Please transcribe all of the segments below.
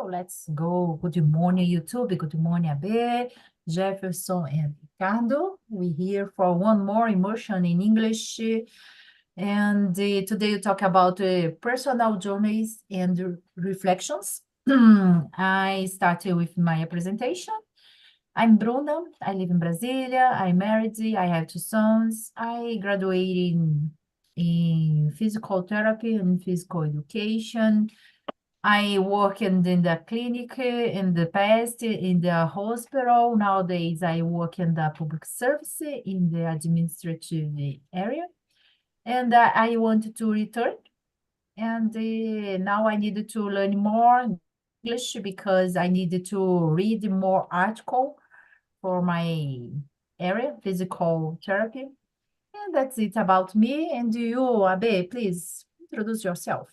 So let's go. Good morning, YouTube. Good morning, Abe, Jefferson, and Ricardo. We're here for one more immersion in English. And today we talk about personal journeys and reflections. I started with my presentation. I'm Bruna. I live in Brasília. I'm married. I have two sons. I graduated in physical therapy and physical education. I worked in the clinic in the past, in the hospital. Nowadays, I work in the public service in the administrative area. And I want to return. And now I need to learn more English because I need to read more article for my area, physical therapy. And that's it about me. And you, Abe, please introduce yourself.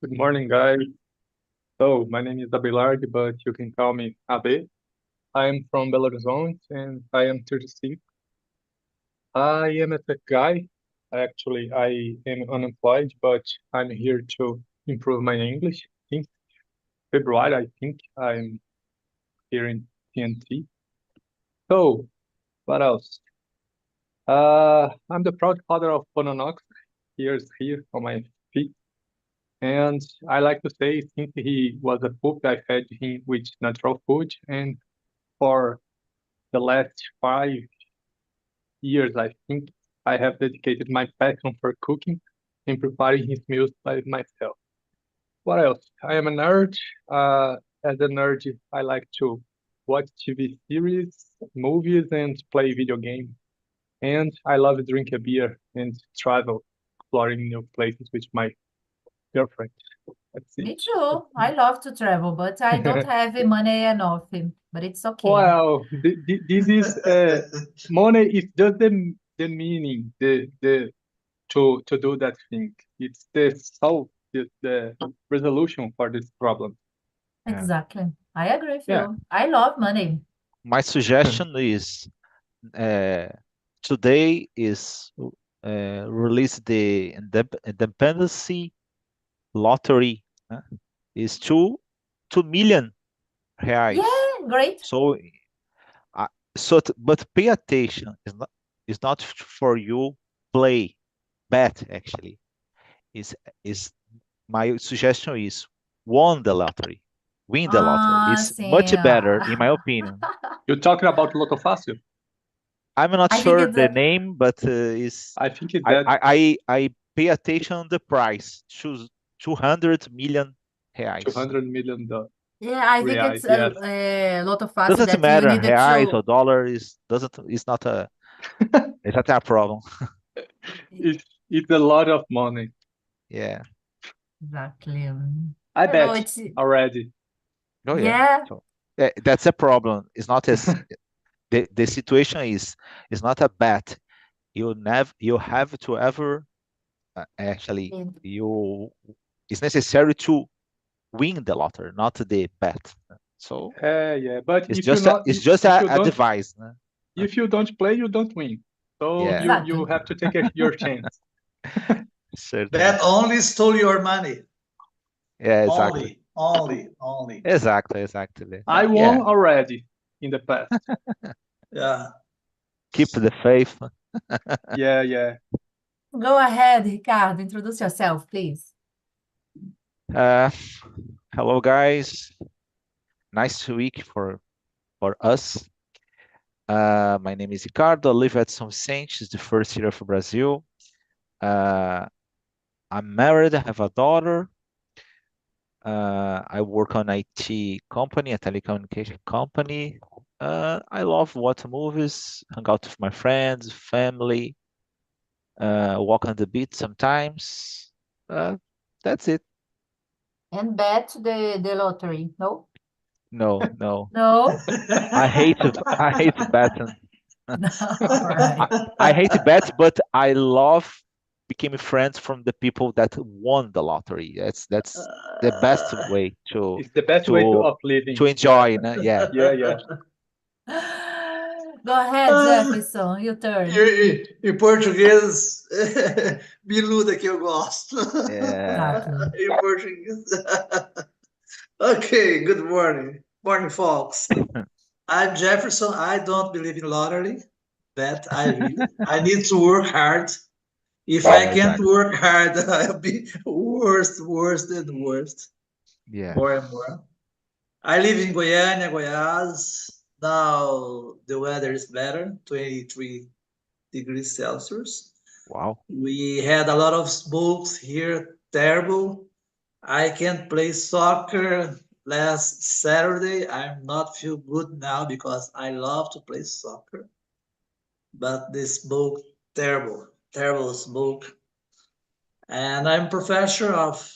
Good morning, guys. So, my name is Abelard, but you can call me Abe. I am from Belo Horizonte and I am 36. I am a tech guy. Actually, I am unemployed, but I'm here to improve my English. Since February, I think I'm here in TNT. So, what else? I'm the proud father of Bononox. Here's here on my feet. And I like to say, since he was a pup, I fed him with natural food. And for the last 5 years, I think, I have dedicated my passion for cooking and preparing his meals by myself. What else? I am a nerd. As a nerd, I like to watch TV series, movies, and play video games. And I love to drink a beer and travel, exploring new places with my girlfriend. Let's see. Me too. I love to travel, but I don't have money enough, but it's okay. Well, this is money is just the meaning, the to do that thing. It's the solve the resolution for this problem. Yeah. Exactly. I agree with Yeah. you. I love money. My suggestion is today is release the independency lottery is 2 million reais. Yeah, great. So but pay attention. It's not for you play bet actually. Is my suggestion is won the lottery. Win the lottery. It's much sim. better in my opinion. You're talking about Loto Fácil? I'm not I think sure it's the a- name, but it's I think it's that. I pay attention on the price. Choose 200 million reais. $200 million. Yeah, I think Reais, it's yes. a lot of fast Doesn't that you matter need reais to. or dollars. It's not a it's not a problem. It's a lot of money. Yeah. Exactly. I You know, bet it's already. Oh yeah. yeah, So that's a problem. It's not as the situation is not a bet. You have to ever actually it- it's necessary to win the lottery, not the bet. So Yeah, but it's if you just not it's just if you a don't device. if you don't play, you don't win. So Yeah. you Exactly. have to take your chance. Certainly. That only stole your money. Yeah, exactly. Only. Exactly. I won already in the past. Yeah. Keep the faith. Yeah. Go ahead, Ricardo. Introduce yourself, please. Hello, guys. Nice week for us. My name is Ricardo. I live at São Vicente. It's the first year of Brazil. I'm married. I have a daughter. I work on IT company, a telecommunication company. I love watch movies, hang out with my friends, family, walk on the beach sometimes. That's it. And bet the lottery. No? No. No? I hate betting. All right. I hate bets, but I love becoming friends from the people that won the lottery. That's the best way to It's the best way of living. to enjoy. Yeah. Yeah. Go ahead, Jefferson. Your turn. Em português, biluda que eu gosto. Yeah. Exactly. Em português. Okay, good morning. Morning, folks. I'm Jefferson. I don't believe in lottery, but I need to work hard. If I Yeah, can't exactly. work hard, I'll be worse and worse, Yeah. more and more. I live in Goiânia, Goiás. Now the weather is better, 23 degrees Celsius. Wow. We had a lot of smokes here, terrible. I can't play soccer last Saturday. I'm not feel good now because I love to play soccer. But the smoke, terrible, terrible smoke. And I'm professor of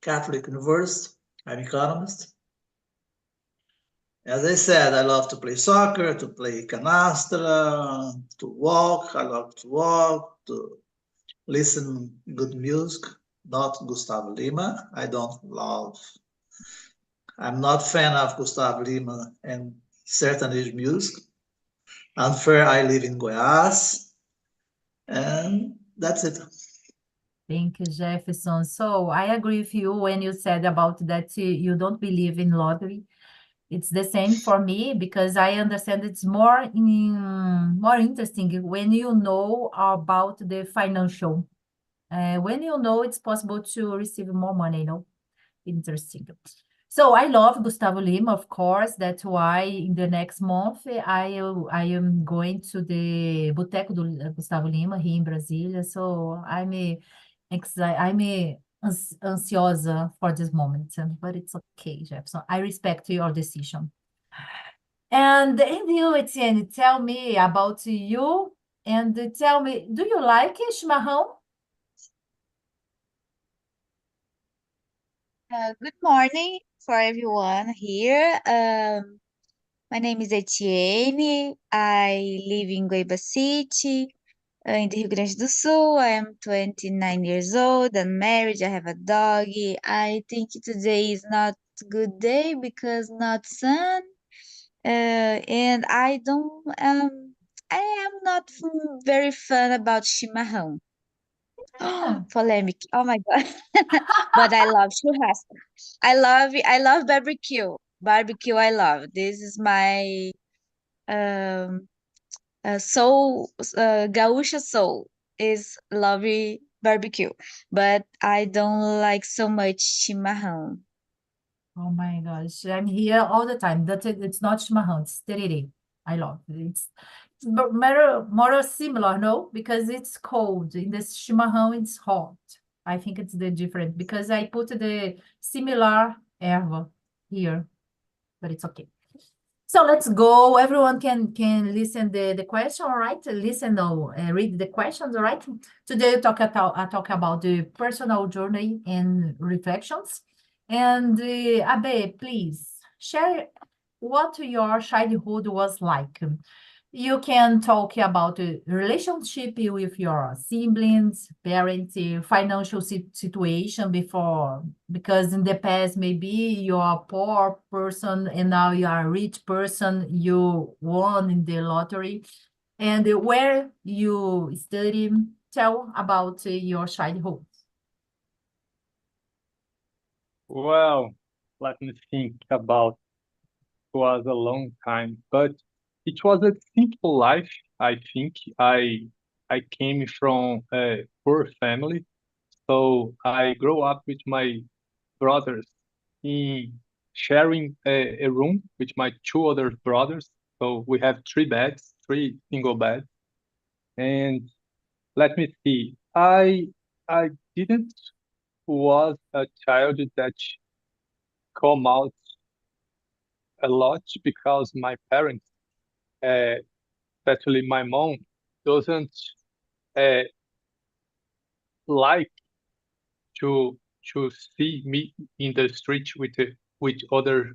Catholic University. I'm economist. As I said, I love to play soccer, to play canastra, to walk. I love to walk, to listen good music. Not Gustavo Lima. I don't love I'm not fan of Gustavo Lima and sertanejo music. Unfair, I live in Goiás, and that's it. Thank you, Jefferson. So I agree with you when you said about that you don't believe in lottery. It's the same for me because I understand it's more interesting when you know about the financial. When you know it's possible to receive more money, interesting. So I love Gustavo Lima, of course. That's why in the next month I am going to the Boteco do Gustavo Lima here in Brasília. So I'm ansiosa for this moment, but it's okay, Jefferson. I respect your decision. And you, Etienne, tell me about you and tell me, do you like chimarrão? Good morning for everyone here. My name is Etienne. I live in Guaíba City, in the Rio Grande do Sul. I am 29 years old. I'm married. I have a doggy. I think today is not a good day because not sun. And I am not very fun about chimarrão. Ah, Polemic. Oh my God. But I love churrasco. I love barbecue. Barbecue I love. This is my um soul gaúcha soul is lovey barbecue. But I don't like so much chimarrão. oh my gosh, I'm here all the time. It's not chimarrão, it's tererê. I love it. It's more similar, no? Because it's cold. In the chimarrão, it's hot. I think it's the different because I put the similar erva here, but it's okay. So let's go. Everyone can listen the question, all right? Listen or read the questions, all right? Today I talk about the personal journey and reflections. And Abe, please share what your childhood was like. You can talk about the relationship with your siblings, parents, financial situation before, because in the past, maybe you're a poor person and now you are a rich person, you won in the lottery, and where you study, tell about your childhood. Well, let me think about was a long time, but it was a simple life. I think I came from a poor family, so I grew up with my brothers in sharing a room with my two other brothers. So we have three beds, three single beds. And let me see, I didn't was a child that come out a lot because my parents, uh, especially my mom, doesn't uh, like to see me in the street with other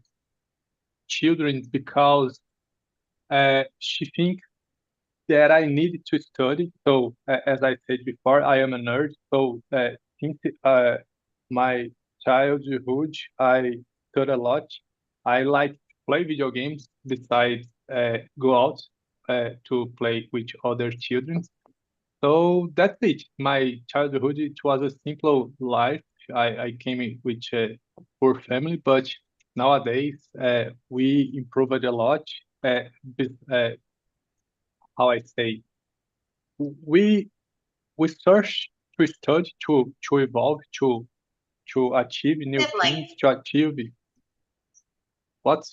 children because she thinks that I need to study. So as I said before, I am a nerd. So since my childhood, I study a lot. I like to play video games besides go out to play with other children. So that's it. My childhood, it was a simple life. I came in with a poor family, but nowadays we improved a lot. How I say, we we search to study to evolve to achieve new things, to achieve what?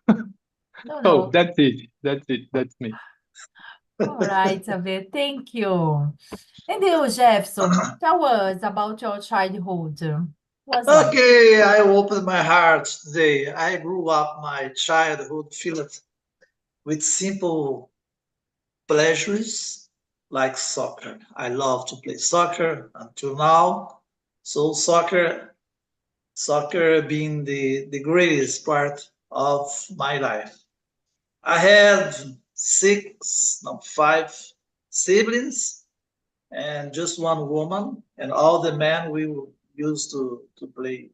No, So no. that's it. That's me. All right, Abe, thank you. And you, Jefferson, tell us about your childhood. What's like? Okay, I opened my heart today. I grew up my childhood filled with simple pleasures like soccer. I love to play soccer until now. So soccer being the greatest part of my life. I have five siblings and just one woman, and all the men we used to play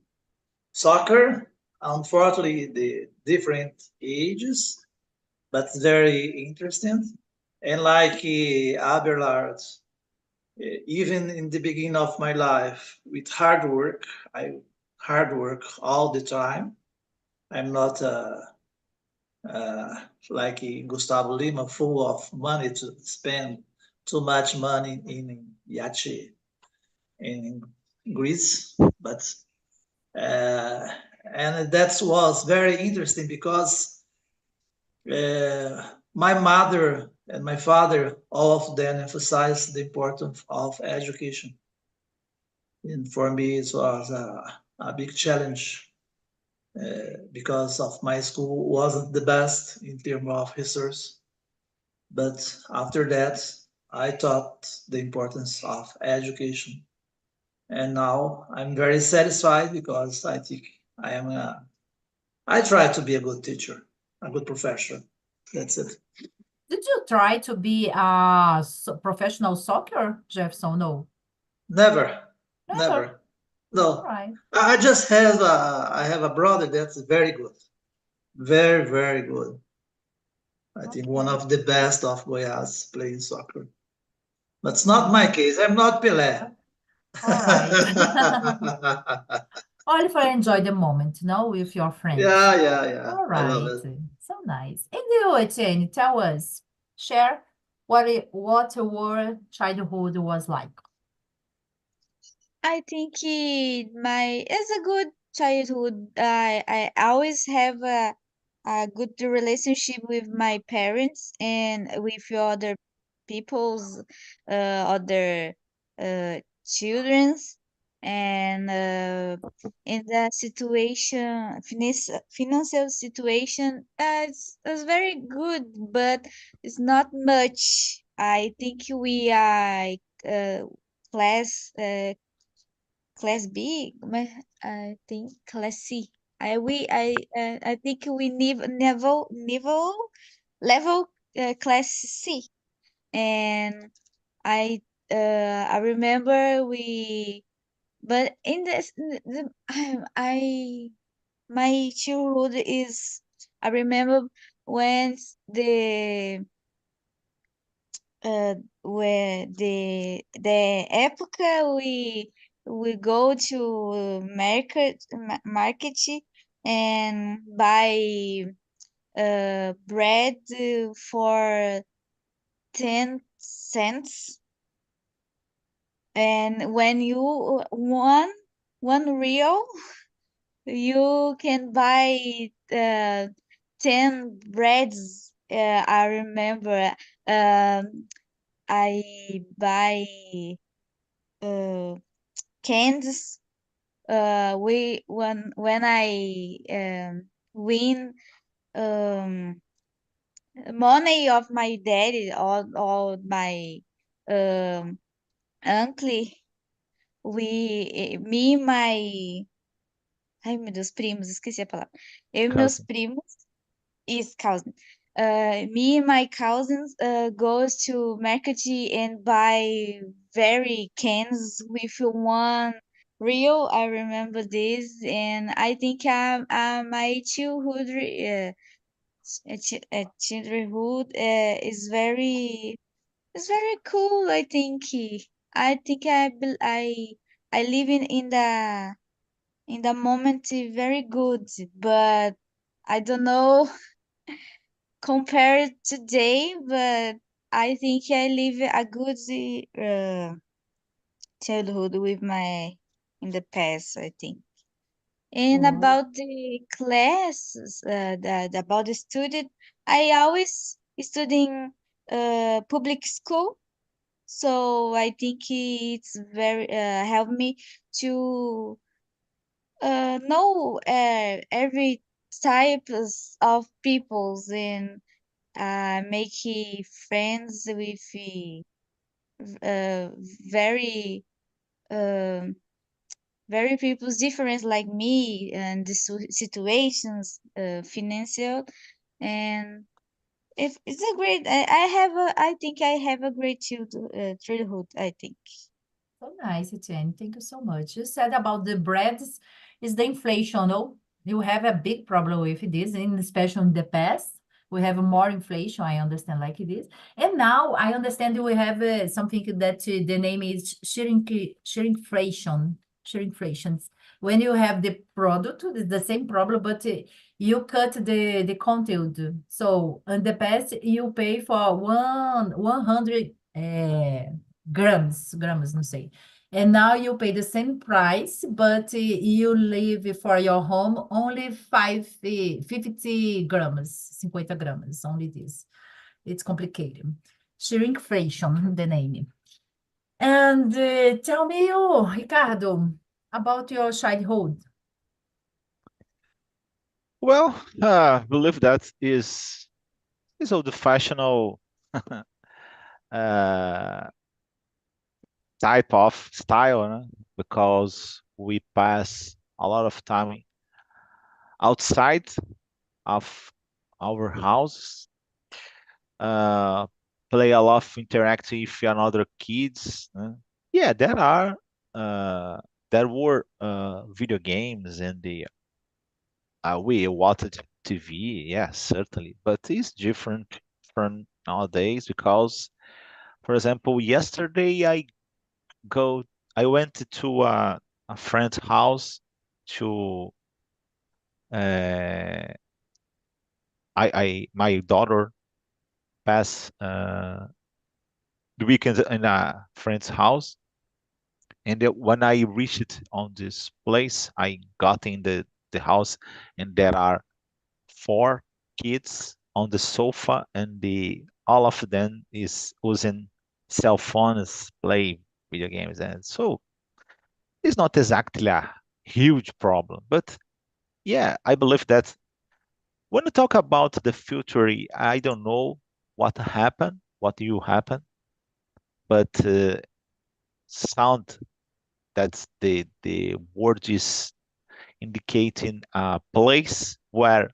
soccer. Unfortunately, the different ages, but very interesting. And like Abelard, even in the beginning of my life, with I hard work all the time. I'm not like Gustavo Lima, full of money to spend too much money in yacht in Greece, but uh, and that was very interesting because my mother and my father, all of them emphasized the importance of education. And for me, it was a big challenge because of my school wasn't the best in terms of resource. But after that, I taught the importance of education. And now I'm very satisfied because I think I try to be a good teacher, a good professor. That's it. Did you try to be a professional soccer, Jefferson? No. Never, Never. never. All No, right. I just have I have a brother that's very good, very, very good. I think one Okay. of the best of Goiás playing soccer. But it's not my case. I'm not Pelé. All right. Only for enjoy the moment, no, with your friends. Yeah. All I love right. it. So nice. And you, Etienne, tell us, share what your childhood was like. I think it's a good childhood. I always have a good relationship with my parents and with other people's other children's, and in the financial situation, it's very good, but it's not much. I think we are uh, class class B, I think class C. I think we need level class C, and I I remember we, but in the I my childhood is, I remember when the where the época we go to market and buy bread for 10 cents, and when you one real you can buy 10 breads. I remember I buy uh, cans. We when I win um, money of my daddy or my um, uncle, me e ai meu Deus, primos, esqueci a palavra. Eu e meus Cousin. primos, is cousin. Me and my cousins goes to market and buy very cans with one real. I remember this, and I think my childhood is very cool. I think I live in in the moment very good, but I don't know compared today, but I think I live a good childhood with my in the past, I think. And Oh, about the classes, about the student, I always studying public school, so I think it's very help me to know every types of peoples and make friends with uh, very um very people's different like me and the situations financial and if it's a great I have a I think I have a great childhood I think. so nice, Etienne. Thank you so much. You said about the breads is the inflation, no? You have a big problem with this, in especially in the past. We have more inflation, I understand, like it is. And now I understand we have something that the name is shrinkflation. Shrinkflations. When you have the product, it's the same problem, but you cut the content. So in the past, you pay for 100 grams, não sei. And now you pay the same price, but you leave for your home only 50 grams, 50 grams, only this. It's complicated. Shrinkflation, the name. And tell me, Ricardo, about your childhood. Well, believe that is old-fashioned uh, type of style, no? Because we pass a lot of time outside of our house, uh, play a lot of interacting with another kids. Yeah, there were video games and we watched TV. Yeah, certainly, but it's different from nowadays because, for example, yesterday go I went to a friend's house to uh, I my daughter pass the weekend in a friend's house, and when I reached on this place, I got in the house, and there are four kids on the sofa, and the all of them is using cell phones, play video games, and so it's not exactly a huge problem, but yeah, I believe that when you talk about the future, I don't know what will happen, but sound that the word is indicating a place where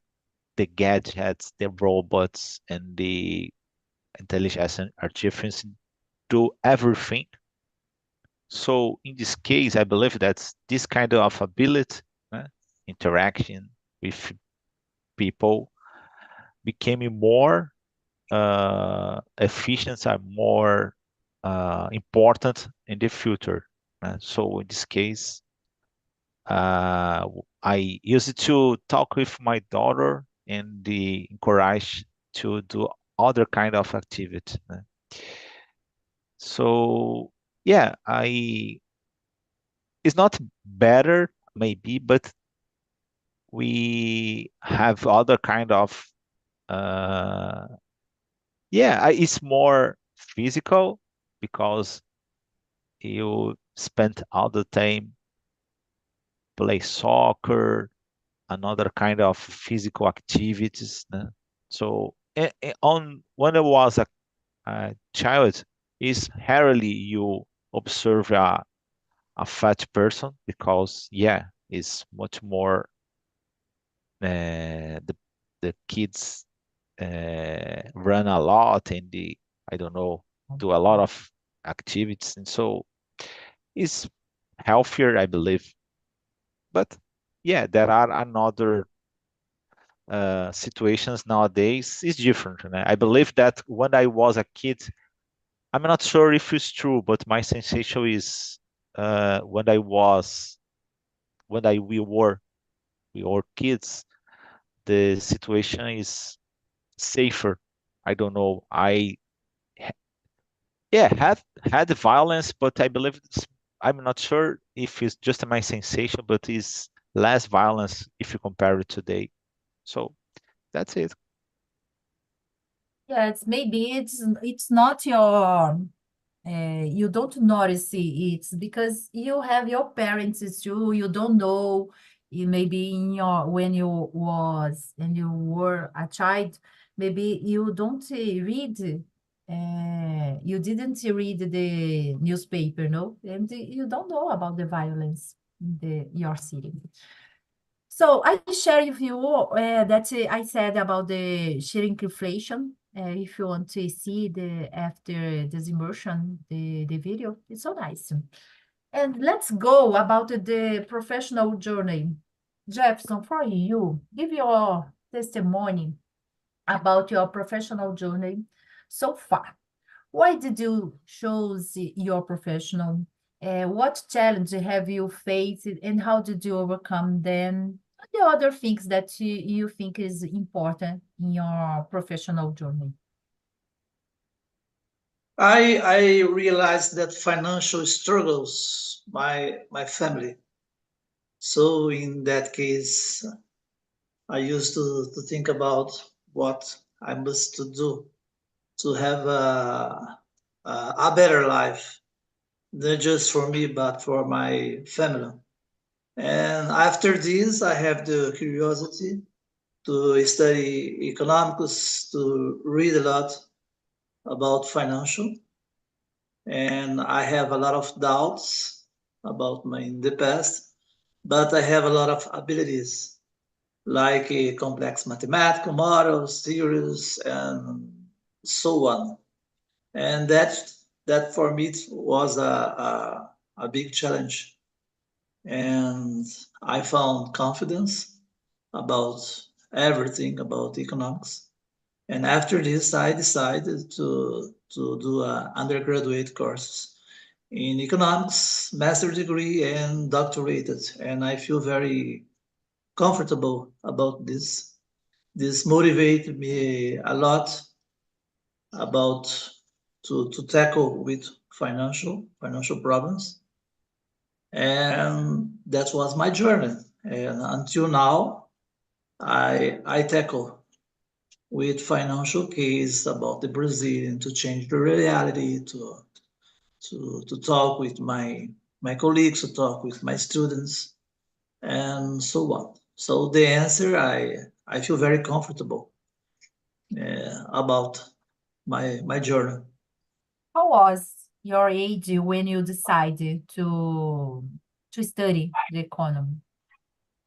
the gadgets, the robots, and the intelligence and artificial do everything. So in this case, I believe that this kind of ability, interaction with people, became more efficient and more important in the future. So in this case, I used to talk with my daughter and encourage to do other kind of activity. So yeah, I it's not better maybe, but we have other kind of uh, yeah, it's more physical because you spend all the time play soccer, another kind of physical activities. So on when I was a child, it's rarely you observe a fat person because yeah, it's much more the kids run a lot and I don't know do a lot of activities and so it's healthier I believe. But yeah, there are another situations nowadays is different. I believe that when I was a kid, I'm not sure if it's true, but my sensation is when I was we were kids, the situation is safer. I don't know. Yeah, had violence, but I believe I'm not sure if it's just my sensation, but it's less violence if you compare it today. So that's it. Yeah, it's not your you don't notice it's because you have your parents too. You don't know. Maybe in your when you were a child, maybe you don't read. You didn't read the newspaper, no, and you don't know about the violence in your city. So I share with you that I said about the shrinkflation. If you want to see the after this immersion, the video, it's so nice. And let's go about the professional journey. Jefferson, for you, give your testimony about your professional journey so far. Why did you choose your professional? What challenge have you faced and how did you overcome them? The other things that you think is important in your professional journey. I realized that financial struggles my family. So in that case, I used to think about what I must to do to have a better life, not just for me, but for my family. And after this, I have the curiosity to study economics, to read a lot about financial. And I have a lot of doubts about my in the past, but I have a lot of abilities like complex mathematical models, theories, and so on. And that for me was a big challenge. And I found confidence about everything about economics. And after this, I decided to do a undergraduate course in economics, master degree, and doctorate. And I feel very comfortable about this. This motivated me a lot about to tackle with financial problems. And that was my journey. And until now, I tackle with financial case about the Brazilian to change the reality, to talk with my colleagues, to talk with my students, and so on. So the answer, I feel very comfortable about my journey. How was your age when you decided to study the economy?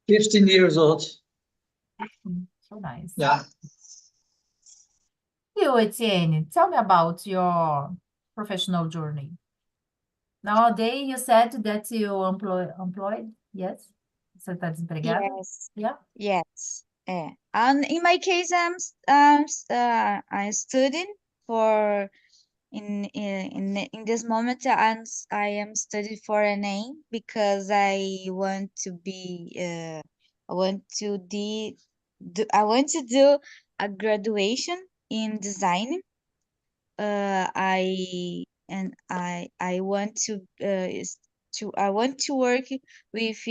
15 years old. So nice. Yeah. You, Etienne, tell me about your professional journey. Nowadays, you said that you employed, yes? Você está desempregado? Yes, Yeah. yes. And in my case, I'm studying for in this moment. I am studying for an aim because I want to be I want to I want to do a graduation in design. I want I want to work with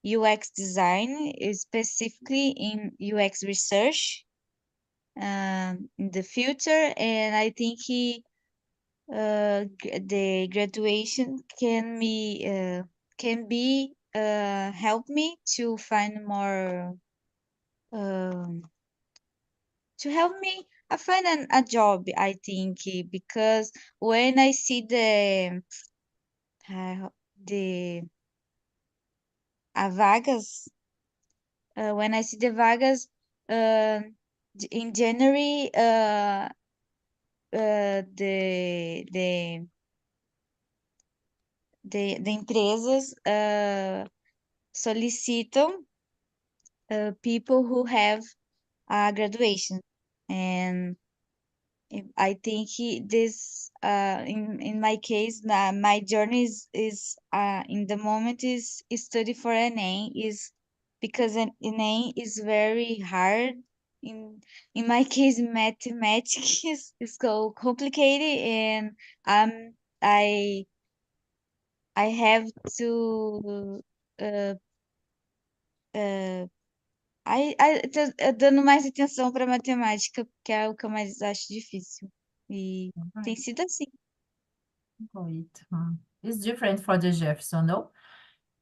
UX design, specifically in UX research in the future, and I think the graduation can be help me to find more um, to help me find a job. I think because when I see the vagas, when I see the vagas uh, in January, the the empresas solicitam people who have a graduation, and I think this in my case, my journey is in the moment is study for NA is because an NA is very hard. In my case, mathematics is so complicated, and um I I have to uh, uh, tô dando mais atenção para matemática, porque é o que eu mais acho difícil. E tem Right. sido assim. Great. It's different for the Jefferson, no?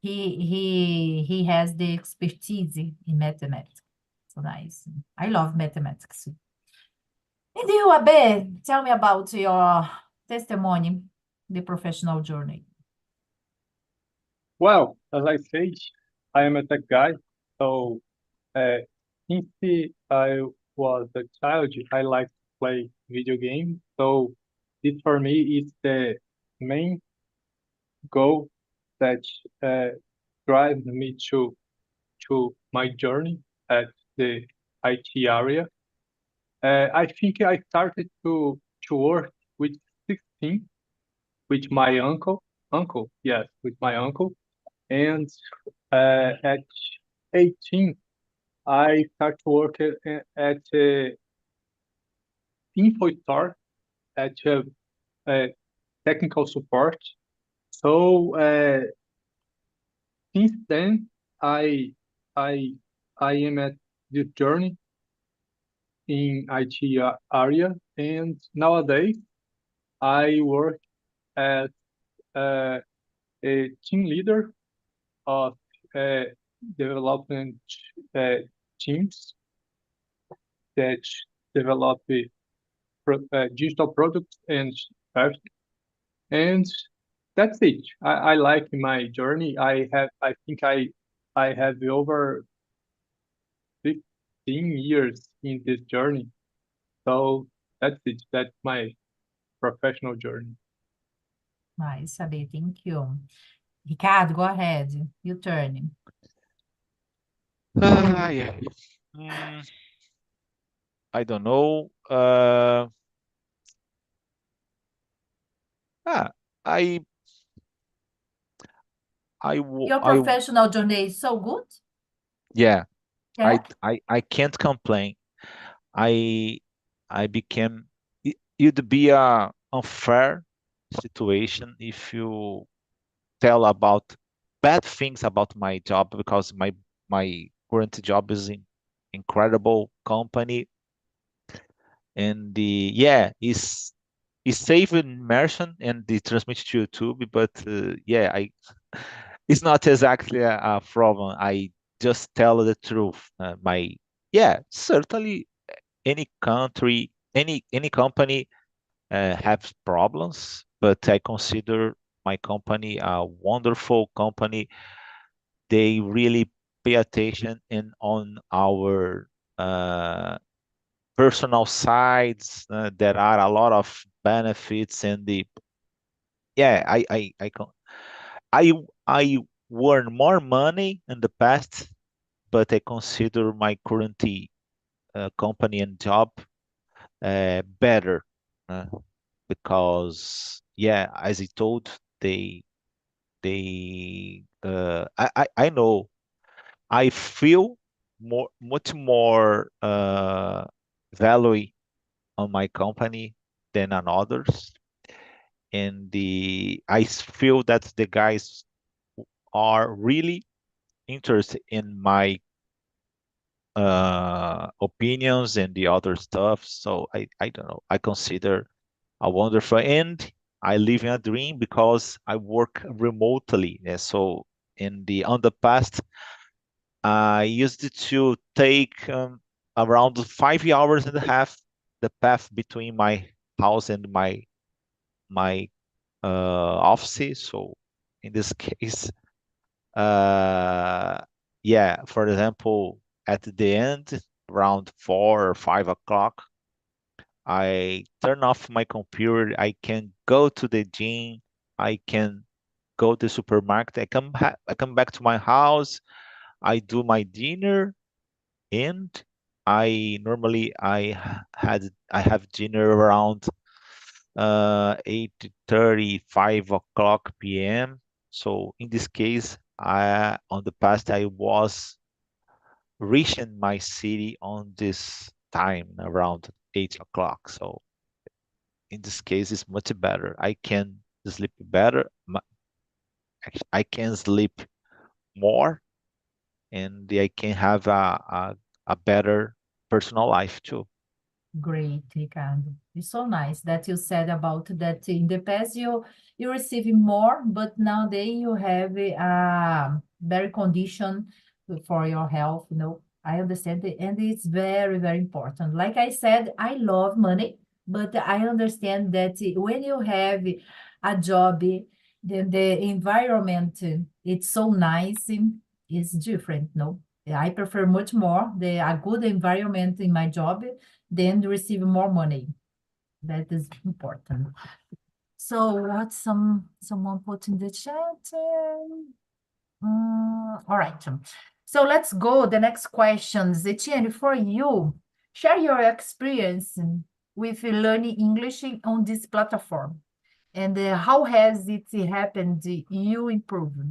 He has the expertise in mathematics. So nice. I love mathematics. And you, Abe, tell me about your testimony, the professional journey. Well, as I said, I am a tech guy. So since I was a child, I like to play video games. So this for me is the main goal that drives me to my journey at the IT area. I think I started to work with 16 with my uncle, yes, with my uncle. And at 18, I started to work at a info store at technical support. So since then, I I I am at this journey in IT area, and nowadays I work as uh, a team leader of uh, development uh, teams that develop digital products and services. And that's it. I like my journey. I think I have over 15 years in this journey. So that's it. That's my professional journey. Nice, Abe, thank you. Ricardo, go ahead. Your turn. Yeah. I don't know. Ah, I Your professional journey is so good? yeah. Yeah? I can't complain. I became it'd be a unfair situation if you tell about bad things about my job because my current job is in incredible company and the yeah is safe in immersion and the transmit to YouTube, but yeah, I it's not exactly a problem. I just tell the truth. My yeah, certainly any country, any company has problems, but I consider my company a wonderful company. They really pay attention in on our personal sides. There are a lot of benefits and the yeah, I I earn more money in the past, but I consider my current company and job better uh, because yeah, as I told, I know I feel much more value on my company than on others, and I feel that the guys are really interested in my opinions and the other stuff. So I don't know. I consider a wonderful end. I live in a dream because I work remotely. So in the on the past, I used to take around 5 hours and a half the path between my house and my office. So in this case, yeah, for example, at the end, around 4 or 5 o'clock, I turn off my computer. I can go to the gym. I can go to the supermarket. I come back to my house. I do my dinner and I have dinner around 8:30, 5 o'clock p.m. So in this case, on the past I was reaching my city on this time around 8 o'clock. So in this case, it's much better. I can sleep better. I can sleep more, and I can have a better personal life too. Great, Ricardo. It's so nice that you said about that in the past you receive more, but nowadays you have a better condition for your health, you know. I understand it, and it's very, very important. Like I said, I love money, but I understand that when you have a job, then the environment, it's so nice, it's different, no? I prefer much more a good environment in my job then receive more money. That is important. So what someone put in the chat? All right. So let's go. The next question, Etienne, for you. Share your experience with learning English on this platform. And how has it happened? You improved.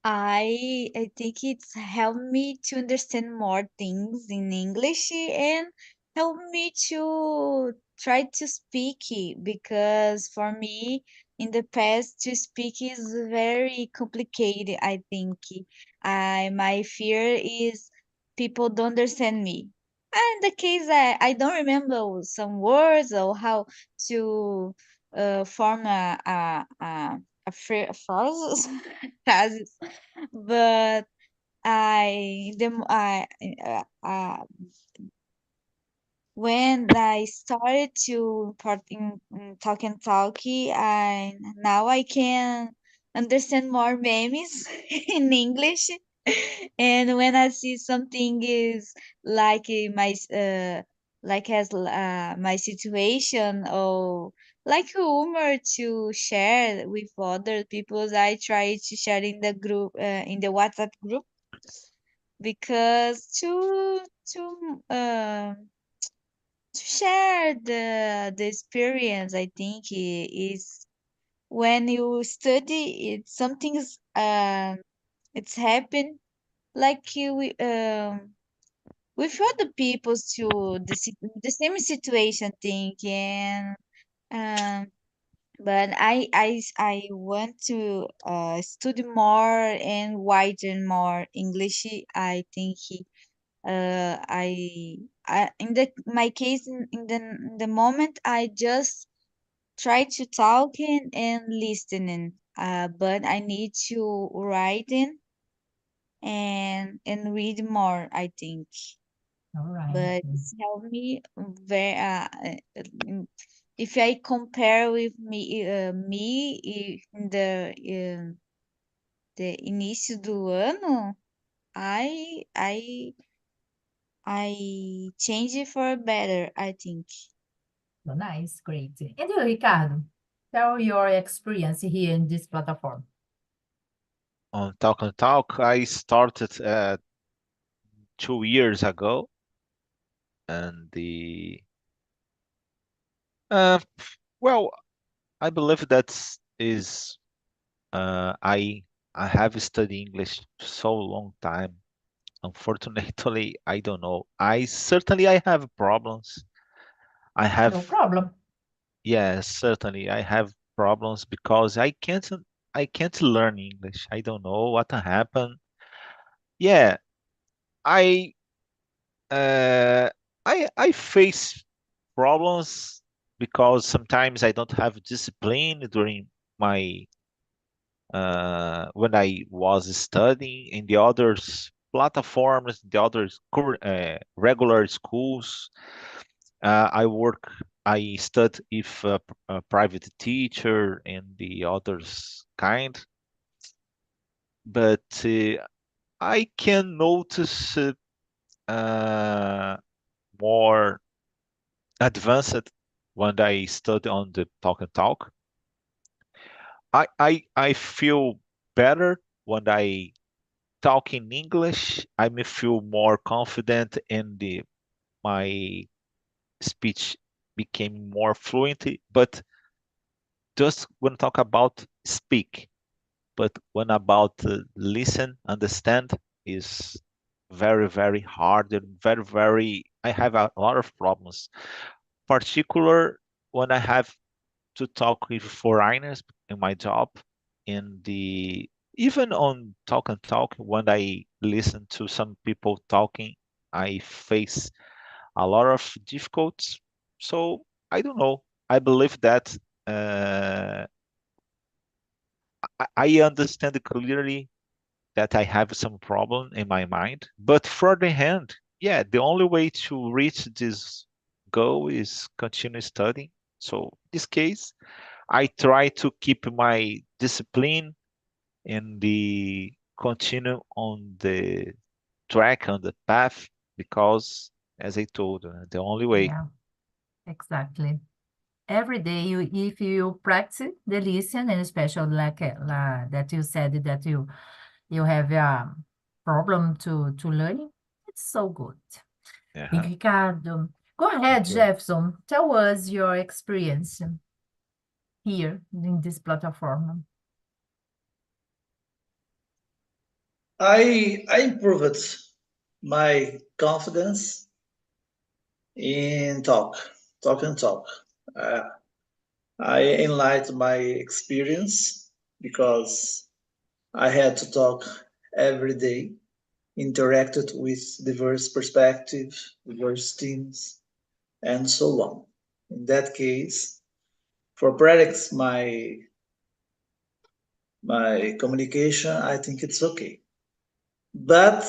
I think it's helped me to understand more things in English and helped me to try to speak it, because for me in the past to speak is very complicated. I think my fear is people don't understand me. And in the case I don't remember some words or how to form a phrase phrases, but when I started to part in talkie, I now I can understand more memes in English. And when I see something is like like has my situation, or like humor to share with other people, I try to share in the group, in the WhatsApp group, because to share the experience, I think is when you study it, something's it's happened like you with other people to the same situation thing. And um but I want to study more and widen more English. I think in my case in the moment I just try to talking and listening, but I need to writing and read more, I think. All right. But it's helped me very mm, if I compare with in the início do ano, I change it for better, I think. So nice, great. And you, Ricardo, tell your experience here in this platform. On Talk and Talk, I started 2 years ago, and uh, well, I believe that is I have studied English so long time. Unfortunately, I don't know. I have problems. I No have problem. Yes, certainly I have problems because I can't learn English. I don't know what happened. Yeah, I uh I face problems because sometimes I don't have discipline during my when I was studying in the others platforms, the others regular schools. I work, I study if a private teacher and the others kind, but I can notice uh, more advanced when I study on the Talk and Talk. I feel better when I talking English, I may feel more confident and my speech became more fluent. But just when talk about speak, but when about listen, understand is very, very hard and very, very, I have a lot of problems. Particular when I have to talk with foreigners in my job, in the even on talk and talk, when I listen to some people talking, I face a lot of difficulties. So I don't know. I believe that uh, I understand clearly that I have some problem in my mind. But for the hand, yeah, the only way to reach this goal is continue studying. So in this case, I try to keep my discipline and the continue on the track on the path because as I told the only way. Yeah, exactly. Every day, if you practice the listen, and especially like that you said that you have a problem to learning, it's so good. Uh-huh. Ricardo, go ahead, Okay. Jefferson. Tell us your experience here in this platform. I improved my confidence in talk and talk. Uh, I enlightened my experience because I had to talk every day, interacted with diverse perspectives, diverse teams, and so on. In that case, for practice my communication, I think it's okay. But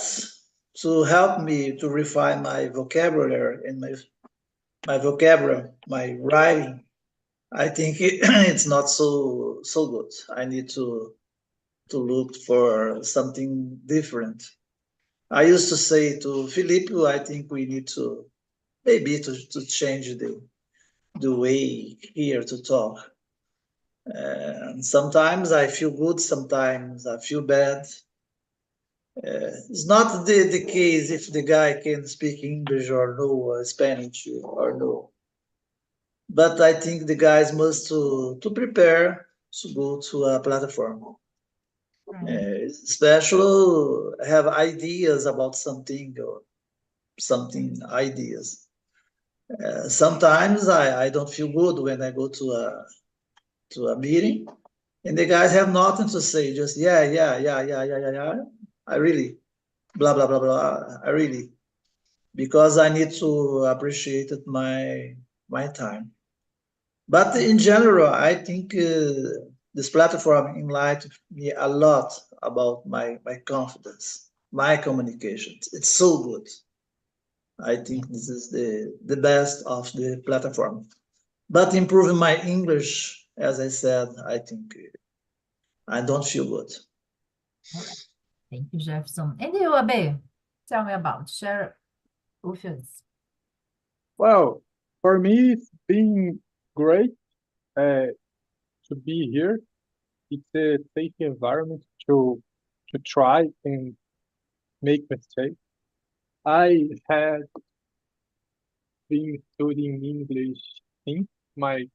to help me to refine my vocabulary and my vocabulary, my writing, I think it's not so good. I need to look for something different. I used to say to Filippo, I think we need to maybe to change the way here to talk. And sometimes I feel good, sometimes I feel bad. It's not the case if the guy can speak English or no, Spanish or no. But I think the guys must to prepare to go to a platform. Especially have ideas about something or something ideas. Sometimes I don't feel good when I go to a meeting and the guys have nothing to say, just yeah. I really blah blah blah blah. I really because I need to appreciate my time. But in general, I think this platform enlightened me a lot about my confidence, my communications. It's so good. I think this is the best of the platform. But improving my English, as I said, I think I don't feel good. All right. Thank you, Jefferson. And you, Abe, tell me about, share with us. Well, for me, it's been great to be here. It's a safe environment to try and make mistakes. I had been studying English since my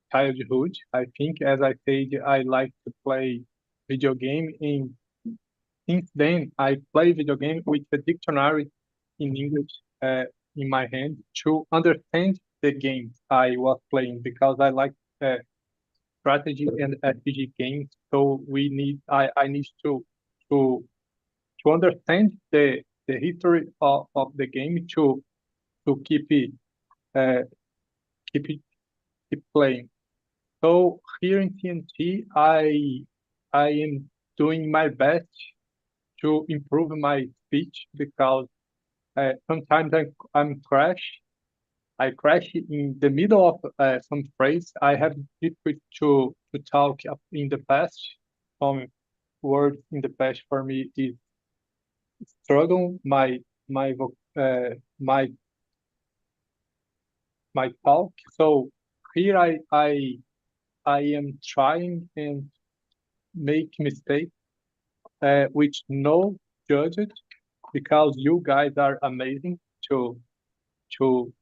childhood. I think, as I said, I like to play video game, and since then I play video game with a dictionary in English in my hand to understand the games I was playing because I like strategy and RPG games. So I need to to understand the history of the game to uh, keep it keep playing. So here in TNT, I am doing my best to improve my speech because sometimes I'm crash. I crash in the middle of some phrase. I have difficulty to talk in the past. Some words in the past for me is struggle my my my talk. So here I am trying and make mistakes with no judgment, because you guys are amazing to to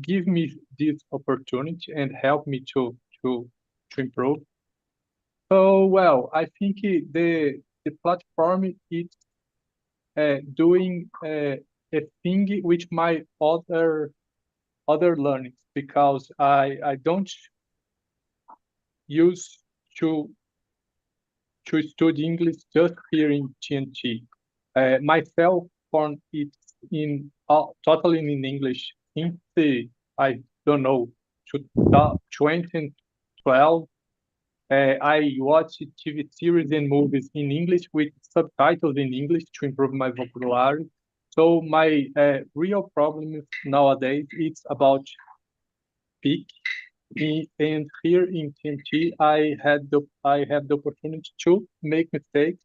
give me this opportunity and help me to improve. So well, I think the platform is doing a thing with my other learnings, because I don't use to to study English just here in TNT. My cell phone is in totally in English since I don't know, 2012. I watch TV series and movies in English with subtitles in English to improve my vocabulary. So my real problem nowadays is about speak. And here in TNT, I have the opportunity to make mistakes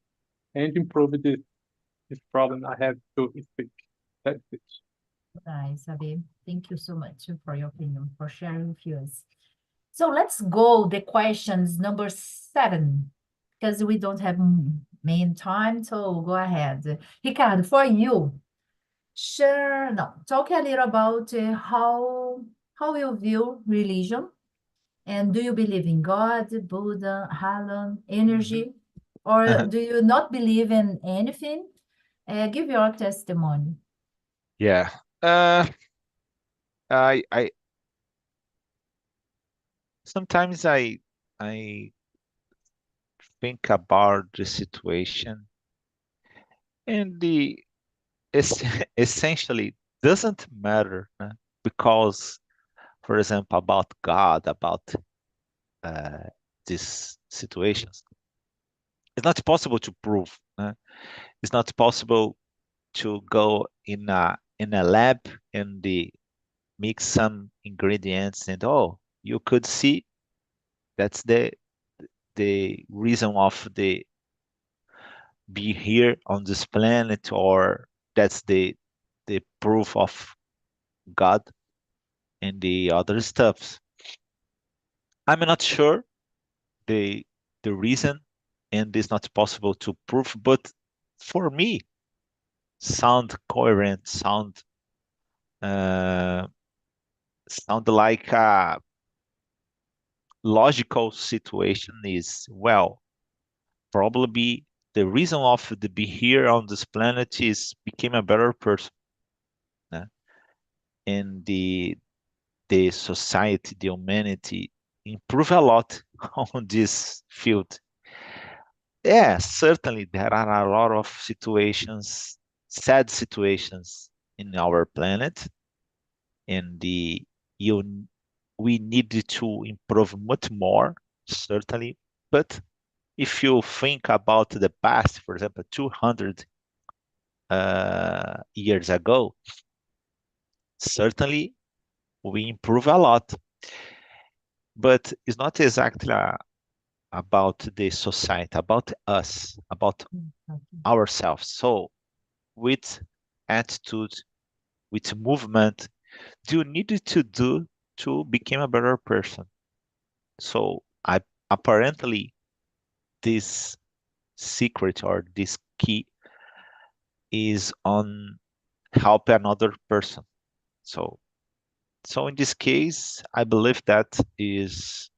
and improve this problem I have to speak. That's it. Nice, Abe. Thank you so much for your opinion, for sharing with us. So let's go the questions number 7, because we don't have many time, so go ahead. Ricardo, for you, talk a little about how you view religion, and do you believe in God, Buddha, Allah, energy, or do you not believe in anything? Give your testimony. Yeah. I sometimes I think about the situation, and the essentially doesn't matter, because, for example, about God, about these situations, it's not possible to prove. It's not possible to go in a lab and mix some ingredients, and you could see that's the reason of the be here on this planet, or that's the proof of God and the other stuffs. I'm not sure the reason, and it's not possible to prove, but for me, sound coherent, uh, sound like a logical situation is, well, probably the reason of the be here on this planet is became a better person, and the society, the humanity improve a lot on this field. Yeah, certainly there are a lot of situations, sad situations in our planet, and you we need to improve much more, certainly. But if you think about the past, for example, 200 years ago, certainly we improve a lot. But it's not exactly about the society, about us, about ourselves. So with attitude, with movement, do you need to do to become a better person? So I apparently this secret or this key is on help another person. So in this case, I believe that is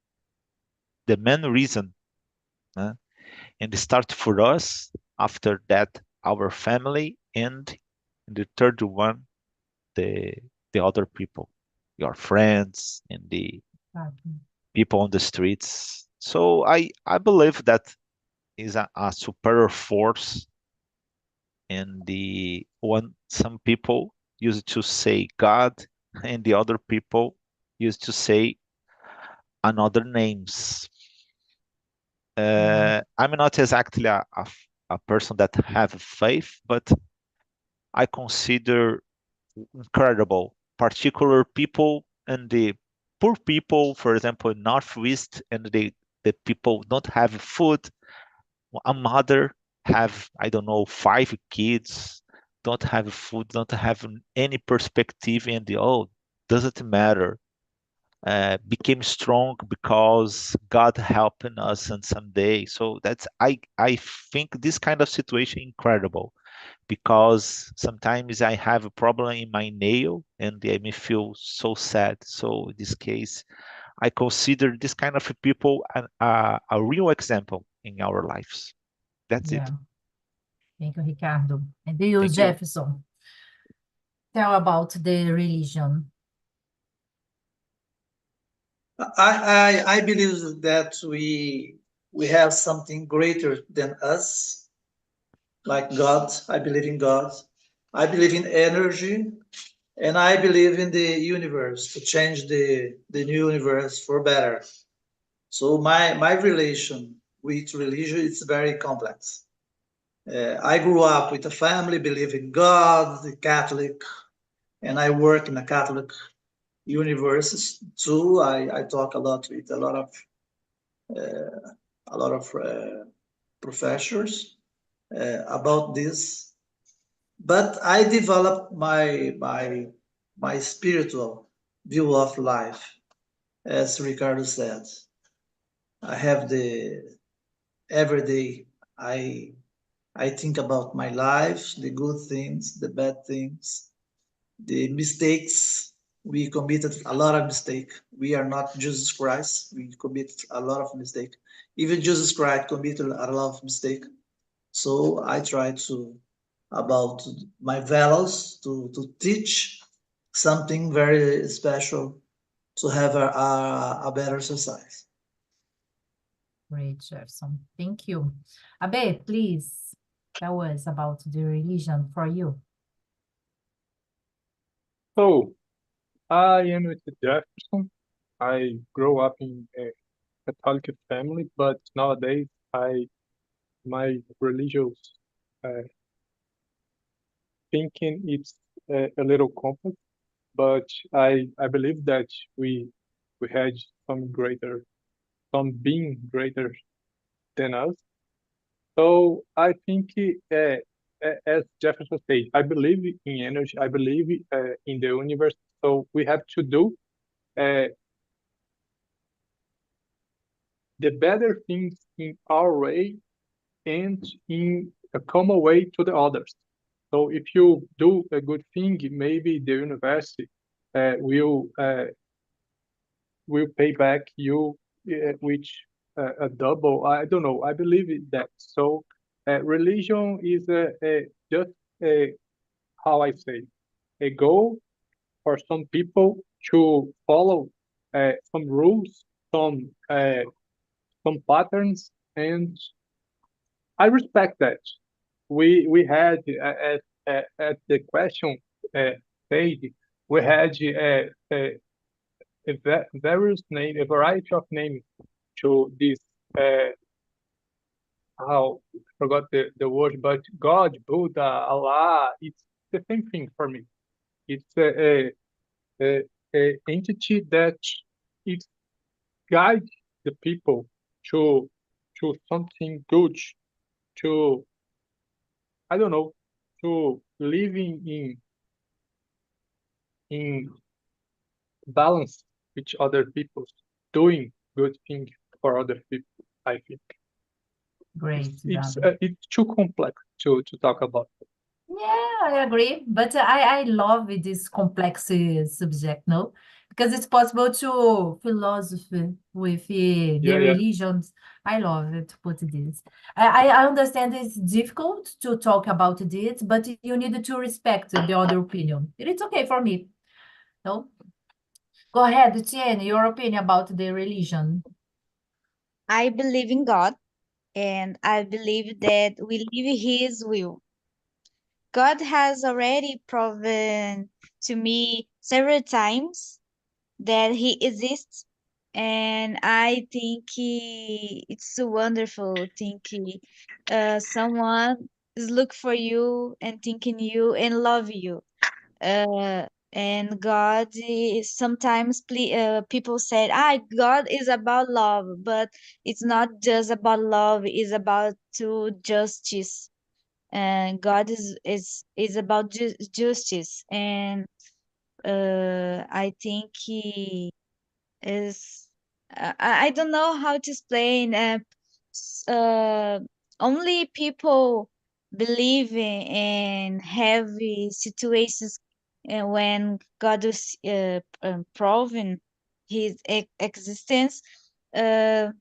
the main reason, and it start for us. After that, our family, and the third one, the other people, your friends, and the people on the streets. So I believe that is a superior force, and the one some people used to say God, and the other people used to say another names. I'm not exactly a person that have faith, but I consider incredible particular people, and the poor people, for example, in Northwest, and the people don't have food. A mother have, I don't know, 5 kids, don't have food, don't have any perspective, and doesn't matter. became strong because God helping us on some day. So that's I think this kind of situation incredible because sometimes I have a problem in my nail and I may feel so sad. So in this case, I consider this kind of people a real example in our lives. That's it. Yeah. Thank you, Ricardo. And you, Thank you. Jefferson, tell about the religion. I believe that we have something greater than us, like God. I believe in God. I believe in energy, and I believe in the universe to change the new universe for better. So my relation with religion is very complex. I grew up with a family believing God, the Catholic, and I work in a Catholic university too. I talk a lot with a lot of professors about this. But I developed my spiritual view of life, as Ricardo said. I have the every day I I think about my life, the good things, the bad things, the mistakes. We committed a lot of mistake. We are not Jesus Christ. We committed a lot of mistake. Even Jesus Christ committed a lot of mistake. So I try to about my values to teach something very special to have a better society. Great, Jefferson. Thank you. Abe, please tell us about the religion for you. So, I am with Jefferson. I grew up in a Catholic family, but nowadays my religious uh, thinking it's a little complex. But I believe that we had some being greater than us. So I think, as Jefferson said, I believe in energy. I believe in the universe. So we have to do uh, the better things in our way and in a common way to the others. So if you do a good thing, maybe the university uh, will uh, will pay back you, which a double. I don't know. I believe in that. So religion is just a, how I say, a goal for some people to follow some rules, some patterns, and I respect that. We had at the question stage, we had a variety of names to this. How I forgot the word, but God, Buddha, Allah, it's the same thing for me. It's a entity that it guides the people to something good, to I don't know, to living in balance with other people, doing good things for other people. I think Great, it's too complex to talk about. Yeah, I agree. But I love this complex subject, no? Because it's possible to philosophy with the Yeah, yeah. religions. I love it to put this. I understand it's difficult to talk about this, but you need to respect the other opinion. It's okay for me. No? Go ahead, Tiene, your opinion about the religion. I believe in God and I believe that we live His will. God has already proven to me several times that He exists, and I think it's so wonderful thinking someone is look for you and thinking you and love you. And God is sometimes people said, "Ah, God is about love," but it's not just about love; it's about to justice. And God is about justice, and I think is I don't know how to explain. Only people believe in heavy situations when God is proving his existence. Uh,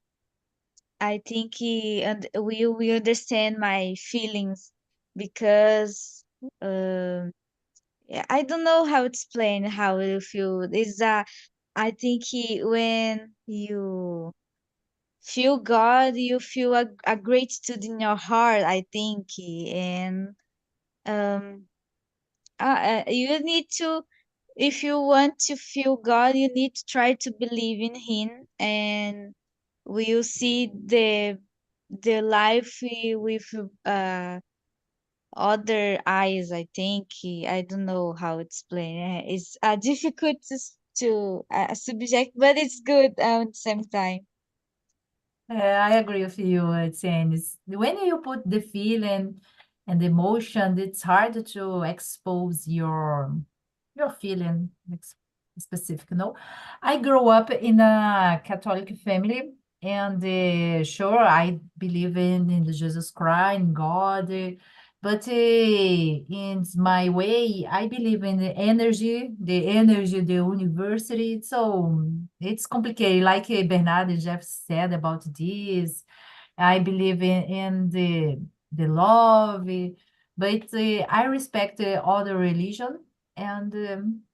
I think and we understand my feelings because yeah, I don't know how to explain how you feel. Is I think when you feel God, you feel a gratitude in your heart. I think, and um, you need to, if you want to feel God, you need to try to believe in Him, and we'll see the life with other eyes. I think I don't know how to explain. It's difficult to subject, but it's good at the same time. I agree with you, Janis. When you put the feeling and the emotion, it's hard to expose your feeling specific, no? I grew up in a Catholic family, and sure, I believe in the Jesus Christ, in God, but in my way, I believe in the energy, the university. So it's complicated. Like Bernard and Jeff said about this, I believe in the love, but I respect other religion, and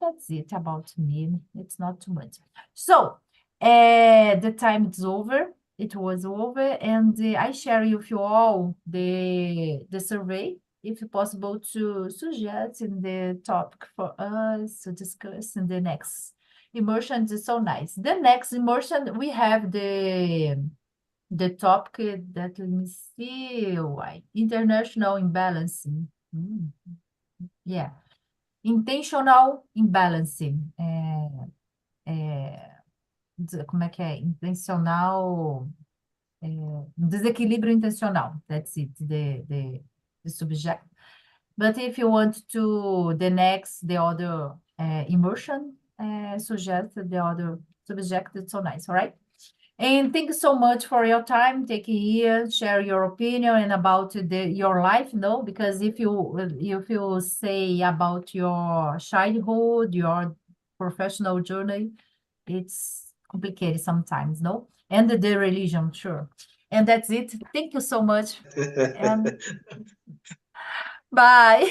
that's it about me. It's not too much. So the time is over. It was over, and I share with you all the survey. If possible, to suggest in the topic for us to discuss in the next immersion. Is so nice. The next immersion we have the topic that let me see why international imbalancing. Yeah, intentional imbalancing. Como é que é? Intencional. Desequilíbrio intencional. That's it, the subject. But if you want to the other immersion, suggest the other subject, it's so nice, all right? And thank you so much for your time. Take it here, share your opinion and about your life, no? Because if you say about your childhood, your professional journey, it's complicated sometimes, no? And the religion, sure. And that's it. Thank you so much. And bye.